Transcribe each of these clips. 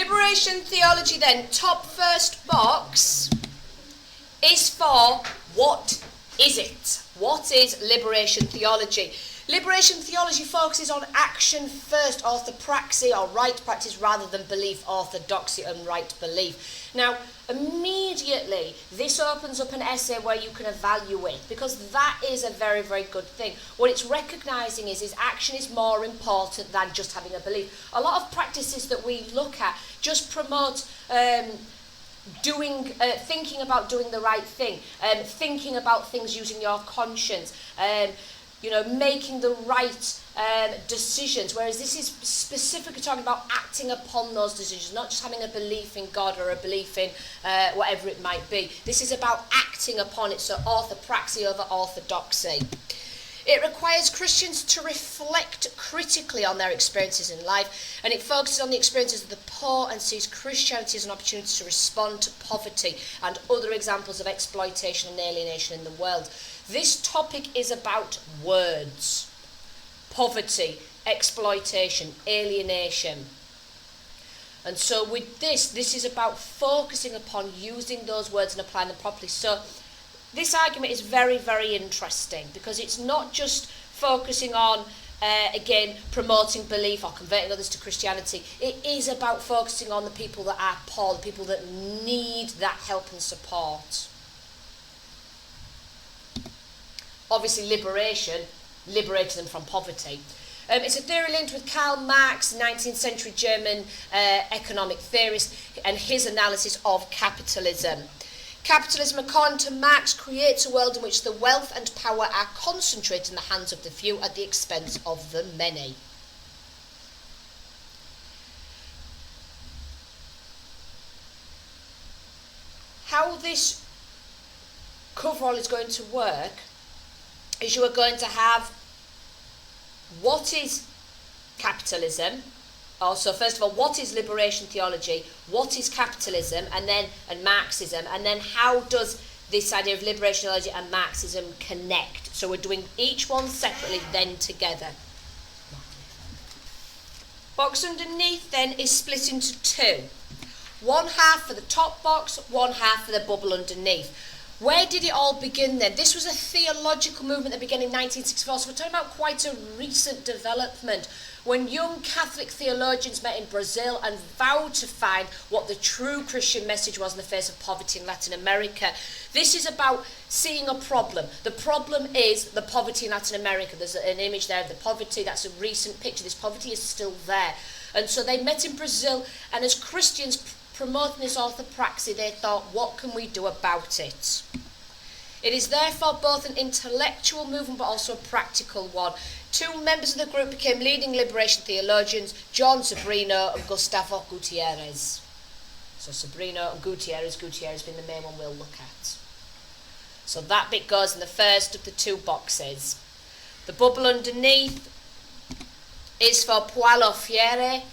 Liberation theology then, top first box, is for what is it? What is liberation theology? Liberation theology focuses on action first, orthopraxy or right practice, rather than belief, orthodoxy and right belief. Now, immediately, this opens up an essay where you can evaluate, because that is a very, very good thing. What it's recognising is action is more important than just having a belief. A lot of practices that we look at just promote thinking about doing the right thing, thinking about things using your conscience, making the right decisions, whereas this is specifically talking about acting upon those decisions, not just having a belief in God or a belief in whatever it might be. This is about acting upon it, so orthopraxy over orthodoxy. It requires Christians to reflect critically on their experiences in life, and it focuses on the experiences of the poor and sees Christianity as an opportunity to respond to poverty and other examples of exploitation and alienation in the world. This topic is about words: poverty, exploitation, alienation. And so with this is about focusing upon using those words and applying them properly. So this argument is very, very interesting, because it's not just focusing on, again, promoting belief or converting others to Christianity. It is about focusing on the people that are poor, the people that need that help and support. Obviously, liberating them from poverty. It's a theory linked with Karl Marx, 19th century German economic theorist, and his analysis of capitalism. Capitalism, according to Marx, creates a world in which the wealth and power are concentrated in the hands of the few at the expense of the many. How this coverall is going to work is you are going to have what is capitalism. Also, first of all, what is liberation theology? What is capitalism? And Marxism? And then how does this idea of liberation theology and Marxism connect? So we're doing each one separately, then together. Box underneath then is split into two. One half for the top box, one half for the bubble underneath. Where did it all begin then? This was a theological movement that began in 1964, so we're talking about quite a recent development, when young Catholic theologians met in Brazil and vowed to find what the true Christian message was in the face of poverty in Latin America. This is about seeing a problem. The problem is the poverty in Latin America. There's an image there of the poverty. That's a recent picture. This poverty is still there. And so they met in Brazil, and as Christians promoting this orthopraxy, they thought, what can we do about it? It is therefore both an intellectual movement but also a practical one. Two members of the group became leading liberation theologians, John Sobrino and Gustavo Gutierrez. So Sobrino and Gutierrez being the main one we'll look at. So that bit goes in the first of the two boxes. The bubble underneath is for Paulo Freire,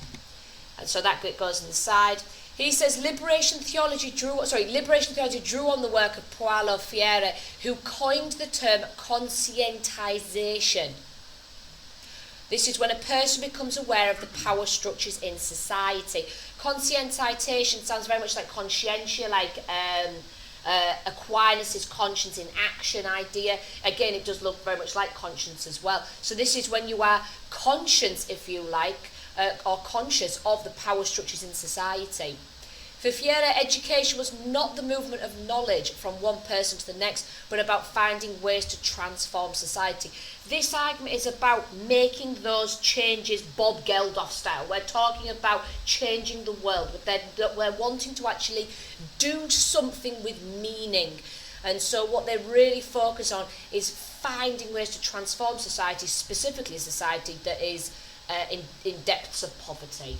and so that bit goes on the side. He says liberation theology drew on the work of Paulo Freire, who coined the term conscientization. This is when a person becomes aware of the power structures in society. Conscientization sounds very much like conscientia, like Aquinas' conscience in action idea. Again, it does look very much like conscience as well. So this is when you are conscious, if you like, or conscious of the power structures in society. For Freire, education was not the movement of knowledge from one person to the next, but about finding ways to transform society. This argument is about making those changes Bob Geldof style. We're talking about changing the world. We're wanting to actually do something with meaning. And so what they really focus on is finding ways to transform society, specifically a society that is in depths of poverty.